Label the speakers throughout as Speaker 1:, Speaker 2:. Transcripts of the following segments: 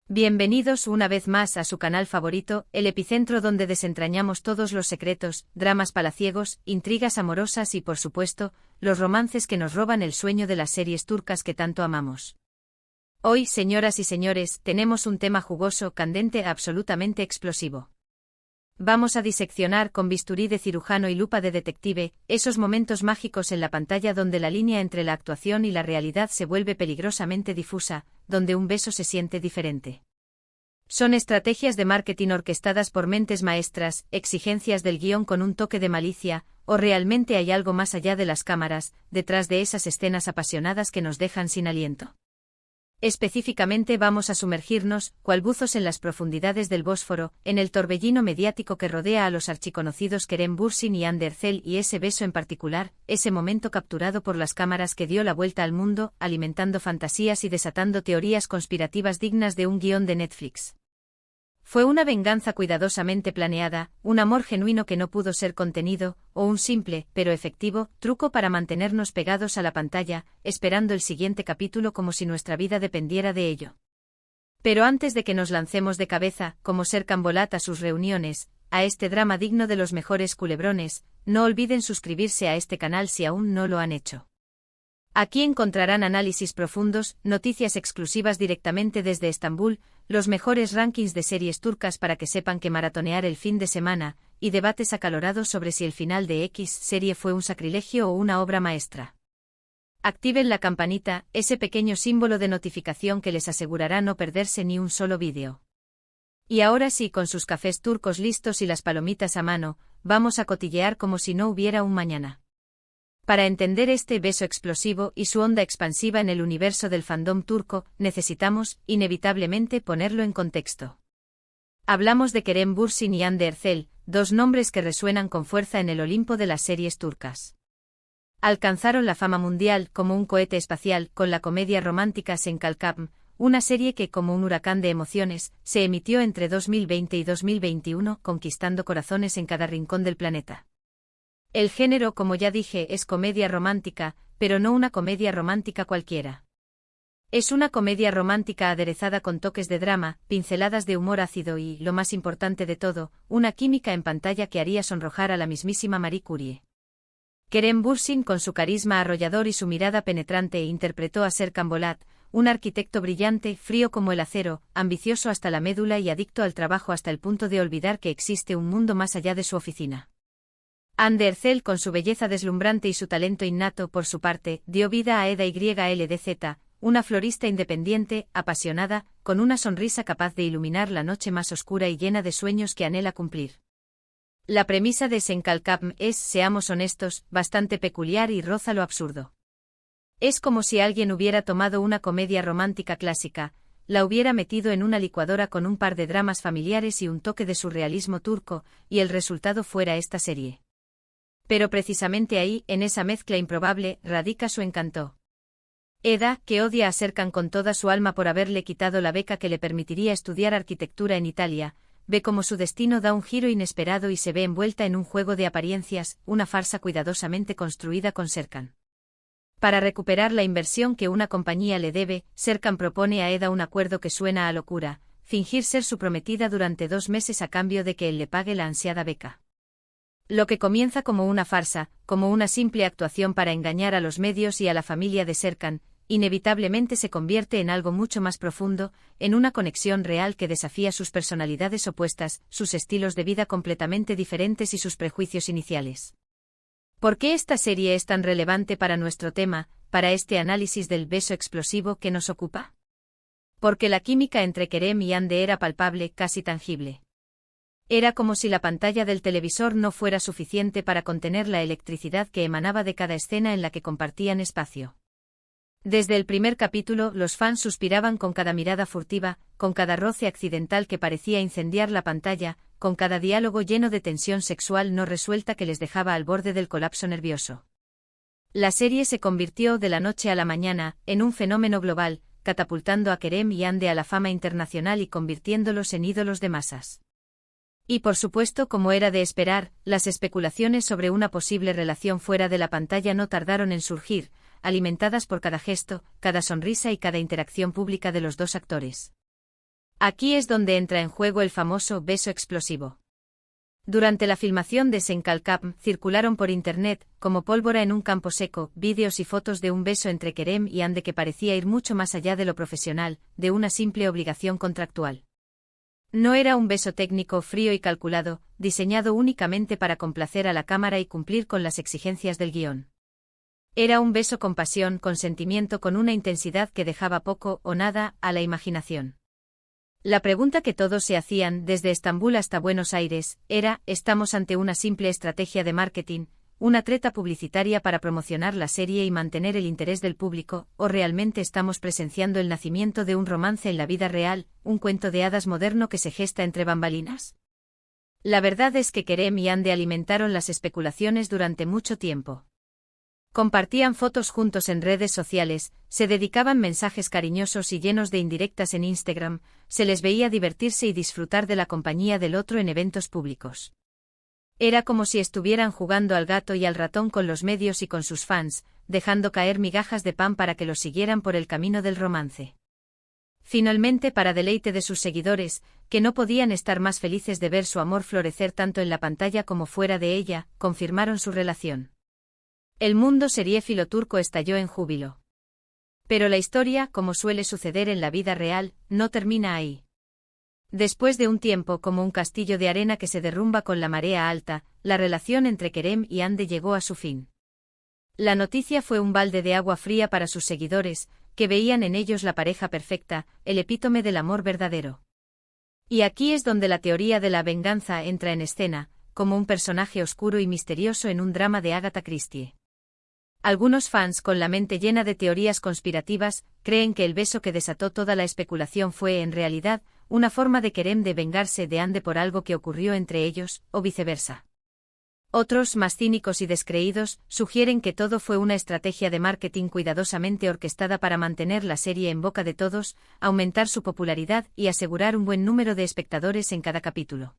Speaker 1: Bienvenidos una vez más a su canal favorito, el epicentro donde desentrañamos todos los secretos, dramas palaciegos, intrigas amorosas y por supuesto, los romances que nos roban el sueño de las series turcas que tanto amamos. Hoy, señoras y señores, tenemos un tema jugoso, candente, absolutamente explosivo. Vamos a diseccionar con bisturí de cirujano y lupa de detective, esos momentos mágicos en la pantalla donde la línea entre la actuación y la realidad se vuelve peligrosamente difusa, donde un beso se siente diferente. Son estrategias de marketing orquestadas por mentes maestras, exigencias del guión con un toque de malicia, o realmente hay algo más allá de las cámaras, detrás de esas escenas apasionadas que nos dejan sin aliento. Específicamente vamos a sumergirnos, cual buzos en las profundidades del Bósforo, en el torbellino mediático que rodea a los archiconocidos Kerem Bürsin y Hande Erçel y ese beso en particular, ese momento capturado por las cámaras que dio la vuelta al mundo, alimentando fantasías y desatando teorías conspirativas dignas de un guión de Netflix. ¿Fue una venganza cuidadosamente planeada, un amor genuino que no pudo ser contenido, o un simple, pero efectivo, truco para mantenernos pegados a la pantalla, esperando el siguiente capítulo como si nuestra vida dependiera de ello? Pero antes de que nos lancemos de cabeza, como Serkan Bolat a sus reuniones, a este drama digno de los mejores culebrones, no olviden suscribirse a este canal si aún no lo han hecho. Aquí encontrarán análisis profundos, noticias exclusivas directamente desde Estambul, los mejores rankings de series turcas para que sepan que maratonear el fin de semana, y debates acalorados sobre si el final de X serie fue un sacrilegio o una obra maestra. Activen la campanita, ese pequeño símbolo de notificación que les asegurará no perderse ni un solo vídeo. Y ahora sí, con sus cafés turcos listos y las palomitas a mano, vamos a cotillear como si no hubiera un mañana. Para entender este beso explosivo y su onda expansiva en el universo del fandom turco, necesitamos, inevitablemente, ponerlo en contexto. Hablamos de Kerem Bürsin y Hande Erçel, dos nombres que resuenan con fuerza en el Olimpo de las series turcas. Alcanzaron la fama mundial como un cohete espacial con la comedia romántica Senkalkam, una serie que, como un huracán de emociones, se emitió entre 2020 y 2021, conquistando corazones en cada rincón del planeta. El género, como ya dije, es comedia romántica, pero no una comedia romántica cualquiera. Es una comedia romántica aderezada con toques de drama, pinceladas de humor ácido y, lo más importante de todo, una química en pantalla que haría sonrojar a la mismísima Marie Curie. Kerem Bürsin, con su carisma arrollador y su mirada penetrante, interpretó a Serkan Bolat, un arquitecto brillante, frío como el acero, ambicioso hasta la médula y adicto al trabajo hasta el punto de olvidar que existe un mundo más allá de su oficina. Hande Erçel, con su belleza deslumbrante y su talento innato por su parte, dio vida a Eda YLDZ, una florista independiente, apasionada, con una sonrisa capaz de iluminar la noche más oscura y llena de sueños que anhela cumplir. La premisa de Senkalkam es, seamos honestos, bastante peculiar y roza lo absurdo. Es como si alguien hubiera tomado una comedia romántica clásica, la hubiera metido en una licuadora con un par de dramas familiares y un toque de surrealismo turco, y el resultado fuera esta serie. Pero precisamente ahí, en esa mezcla improbable, radica su encanto. Eda, que odia a Serkan con toda su alma por haberle quitado la beca que le permitiría estudiar arquitectura en Italia, ve cómo su destino da un giro inesperado y se ve envuelta en un juego de apariencias, una farsa cuidadosamente construida con Serkan. Para recuperar la inversión que una compañía le debe, Serkan propone a Eda un acuerdo que suena a locura: fingir ser su prometida durante 2 meses a cambio de que él le pague la ansiada beca. Lo que comienza como una farsa, como una simple actuación para engañar a los medios y a la familia de Serkan, inevitablemente se convierte en algo mucho más profundo, en una conexión real que desafía sus personalidades opuestas, sus estilos de vida completamente diferentes y sus prejuicios iniciales. ¿Por qué esta serie es tan relevante para nuestro tema, para este análisis del beso explosivo que nos ocupa? Porque la química entre Kerem y Hande era palpable, casi tangible. Era como si la pantalla del televisor no fuera suficiente para contener la electricidad que emanaba de cada escena en la que compartían espacio. Desde el primer capítulo, los fans suspiraban con cada mirada furtiva, con cada roce accidental que parecía incendiar la pantalla, con cada diálogo lleno de tensión sexual no resuelta que les dejaba al borde del colapso nervioso. La serie se convirtió de la noche a la mañana en un fenómeno global, catapultando a Kerem y Hande a la fama internacional y convirtiéndolos en ídolos de masas. Y por supuesto, como era de esperar, las especulaciones sobre una posible relación fuera de la pantalla no tardaron en surgir, alimentadas por cada gesto, cada sonrisa y cada interacción pública de los dos actores. Aquí es donde entra en juego el famoso beso explosivo. Durante la filmación de Senkalkam circularon por internet, como pólvora en un campo seco, vídeos y fotos de un beso entre Kerem y Hande que parecía ir mucho más allá de lo profesional, de una simple obligación contractual. No era un beso técnico frío y calculado, diseñado únicamente para complacer a la cámara y cumplir con las exigencias del guión. Era un beso con pasión, con sentimiento, con una intensidad que dejaba poco o nada a la imaginación. La pregunta que todos se hacían, desde Estambul hasta Buenos Aires, era: ¿estamos ante una simple estrategia de marketing, una treta publicitaria para promocionar la serie y mantener el interés del público, o realmente estamos presenciando el nacimiento de un romance en la vida real, un cuento de hadas moderno que se gesta entre bambalinas? La verdad es que Kerem y Hande alimentaron las especulaciones durante mucho tiempo. Compartían fotos juntos en redes sociales, se dedicaban mensajes cariñosos y llenos de indirectas en Instagram, se les veía divertirse y disfrutar de la compañía del otro en eventos públicos. Era como si estuvieran jugando al gato y al ratón con los medios y con sus fans, dejando caer migajas de pan para que los siguieran por el camino del romance. Finalmente, para deleite de sus seguidores, que no podían estar más felices de ver su amor florecer tanto en la pantalla como fuera de ella, confirmaron su relación. El mundo seriéfilo turco estalló en júbilo. Pero la historia, como suele suceder en la vida real, no termina ahí. Después de un tiempo, como un castillo de arena que se derrumba con la marea alta, la relación entre Kerem y Hande llegó a su fin. La noticia fue un balde de agua fría para sus seguidores, que veían en ellos la pareja perfecta, el epítome del amor verdadero. Y aquí es donde la teoría de la venganza entra en escena, como un personaje oscuro y misterioso en un drama de Agatha Christie. Algunos fans, con la mente llena de teorías conspirativas, creen que el beso que desató toda la especulación fue, en realidad, una forma de Kerem de vengarse de Hande por algo que ocurrió entre ellos, o viceversa. Otros, más cínicos y descreídos, sugieren que todo fue una estrategia de marketing cuidadosamente orquestada para mantener la serie en boca de todos, aumentar su popularidad y asegurar un buen número de espectadores en cada capítulo.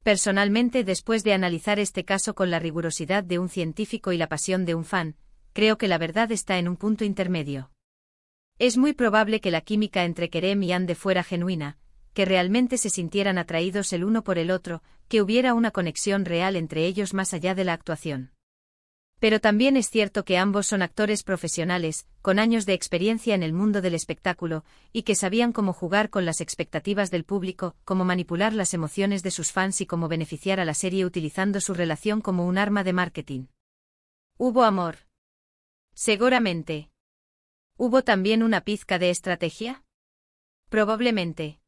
Speaker 1: Personalmente, después de analizar este caso con la rigurosidad de un científico y la pasión de un fan, creo que la verdad está en un punto intermedio. Es muy probable que la química entre Kerem y Hande fuera genuina, que realmente se sintieran atraídos el uno por el otro, que hubiera una conexión real entre ellos más allá de la actuación. Pero también es cierto que ambos son actores profesionales, con años de experiencia en el mundo del espectáculo, y que sabían cómo jugar con las expectativas del público, cómo manipular las emociones de sus fans y cómo beneficiar a la serie utilizando su relación como un arma de marketing. ¿Hubo amor? Seguramente. ¿Hubo también una pizca de estrategia? Probablemente.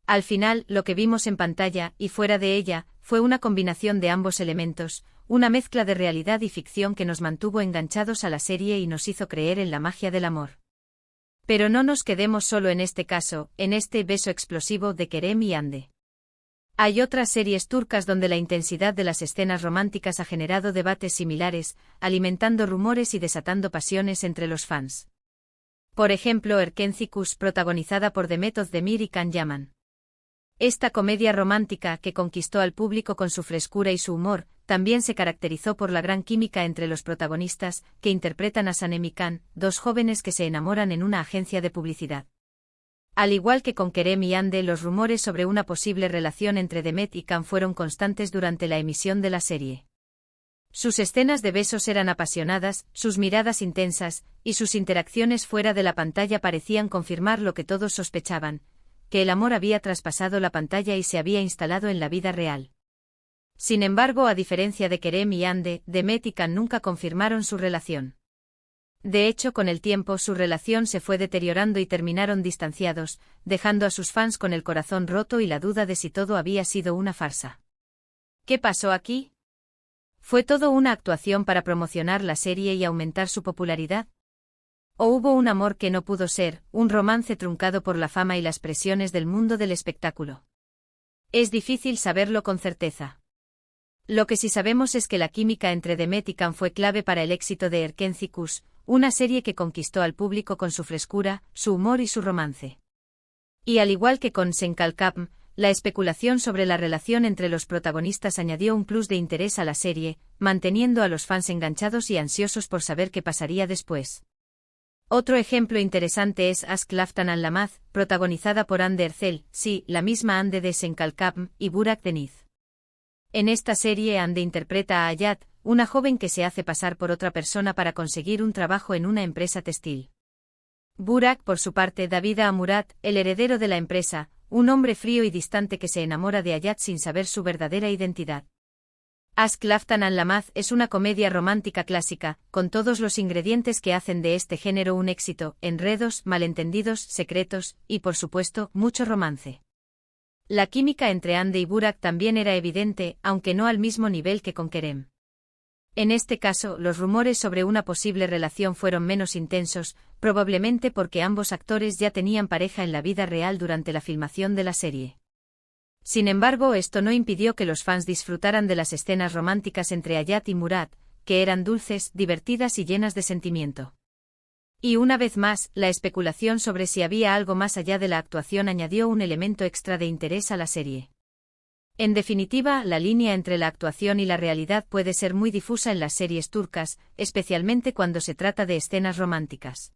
Speaker 1: Al final, lo que vimos en pantalla, y fuera de ella, fue una combinación de ambos elementos, una mezcla de realidad y ficción que nos mantuvo enganchados a la serie y nos hizo creer en la magia del amor. Pero no nos quedemos solo en este caso, en este beso explosivo de Kerem y Hande. Hay otras series turcas donde la intensidad de las escenas románticas ha generado debates similares, alimentando rumores y desatando pasiones entre los fans. Por ejemplo, Erkenci, protagonizada por Demet Özdemir y Can Yaman. Esta comedia romántica, que conquistó al público con su frescura y su humor, también se caracterizó por la gran química entre los protagonistas, que interpretan a Sanem y Can, dos jóvenes que se enamoran en una agencia de publicidad. Al igual que con Kerem y Hande, los rumores sobre una posible relación entre Demet y Can fueron constantes durante la emisión de la serie. Sus escenas de besos eran apasionadas, sus miradas intensas, y sus interacciones fuera de la pantalla parecían confirmar lo que todos sospechaban, que el amor había traspasado la pantalla y se había instalado en la vida real. Sin embargo, a diferencia de Kerem y Hande, Demet y Can nunca confirmaron su relación. De hecho, con el tiempo su relación se fue deteriorando y terminaron distanciados, dejando a sus fans con el corazón roto y la duda de si todo había sido una farsa. ¿Qué pasó aquí? ¿Fue todo una actuación para promocionar la serie y aumentar su popularidad? ¿O hubo un amor que no pudo ser, un romance truncado por la fama y las presiones del mundo del espectáculo? Es difícil saberlo con certeza. Lo que sí sabemos es que la química entre Demet y Can fue clave para el éxito de Erkenci, una serie que conquistó al público con su frescura, su humor y su romance. Y al igual que con Senkalkam, la especulación sobre la relación entre los protagonistas añadió un plus de interés a la serie, manteniendo a los fans enganchados y ansiosos por saber qué pasaría después. Otro ejemplo interesante es Ask Laftan and Lamaz, protagonizada por Hande Erçel, sí, la misma Hande de Senkalkapm, y Burak Deniz. En esta serie Hande interpreta a Hayat, una joven que se hace pasar por otra persona para conseguir un trabajo en una empresa textil. Burak, por su parte, da vida a Murat, el heredero de la empresa, un hombre frío y distante que se enamora de Hayat sin saber su verdadera identidad. Ask Laftan and Lamaz es una comedia romántica clásica, con todos los ingredientes que hacen de este género un éxito: enredos, malentendidos, secretos, y por supuesto, mucho romance. La química entre Hande y Burak también era evidente, aunque no al mismo nivel que con Kerem. En este caso, los rumores sobre una posible relación fueron menos intensos, probablemente porque ambos actores ya tenían pareja en la vida real durante la filmación de la serie. Sin embargo, esto no impidió que los fans disfrutaran de las escenas románticas entre Hayat y Murat, que eran dulces, divertidas y llenas de sentimiento. Y una vez más, la especulación sobre si había algo más allá de la actuación añadió un elemento extra de interés a la serie. En definitiva, la línea entre la actuación y la realidad puede ser muy difusa en las series turcas, especialmente cuando se trata de escenas románticas.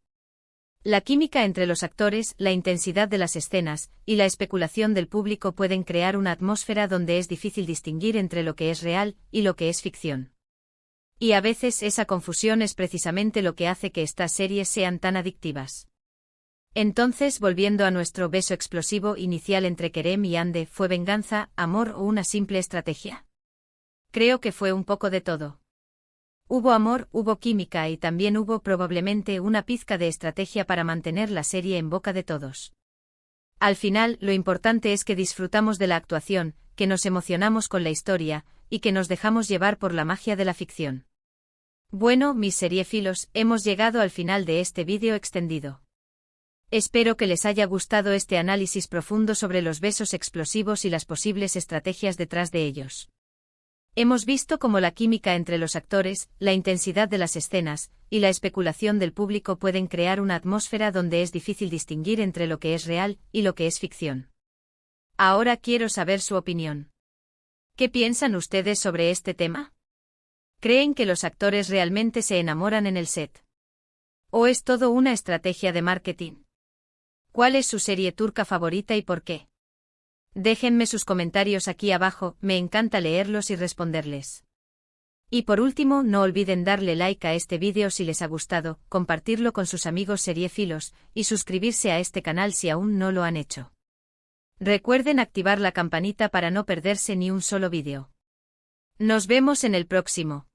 Speaker 1: La química entre los actores, la intensidad de las escenas, y la especulación del público pueden crear una atmósfera donde es difícil distinguir entre lo que es real y lo que es ficción. Y a veces esa confusión es precisamente lo que hace que estas series sean tan adictivas. Entonces, volviendo a nuestro beso explosivo inicial entre Kerem y Hande, ¿fue venganza, amor o una simple estrategia? Creo que fue un poco de todo. Hubo amor, hubo química y también hubo probablemente una pizca de estrategia para mantener la serie en boca de todos. Al final, lo importante es que disfrutamos de la actuación, que nos emocionamos con la historia, y que nos dejamos llevar por la magia de la ficción. Bueno, mis seriéfilos, hemos llegado al final de este vídeo extendido. Espero que les haya gustado este análisis profundo sobre los besos explosivos y las posibles estrategias detrás de ellos. Hemos visto cómo la química entre los actores, la intensidad de las escenas, y la especulación del público pueden crear una atmósfera donde es difícil distinguir entre lo que es real y lo que es ficción. Ahora quiero saber su opinión. ¿Qué piensan ustedes sobre este tema? ¿Creen que los actores realmente se enamoran en el set? ¿O es todo una estrategia de marketing? ¿Cuál es su serie turca favorita y por qué? Déjenme sus comentarios aquí abajo, me encanta leerlos y responderles. Y por último, no olviden darle like a este vídeo si les ha gustado, compartirlo con sus amigos seriéfilos, y suscribirse a este canal si aún no lo han hecho. Recuerden activar la campanita para no perderse ni un solo vídeo. Nos vemos en el próximo.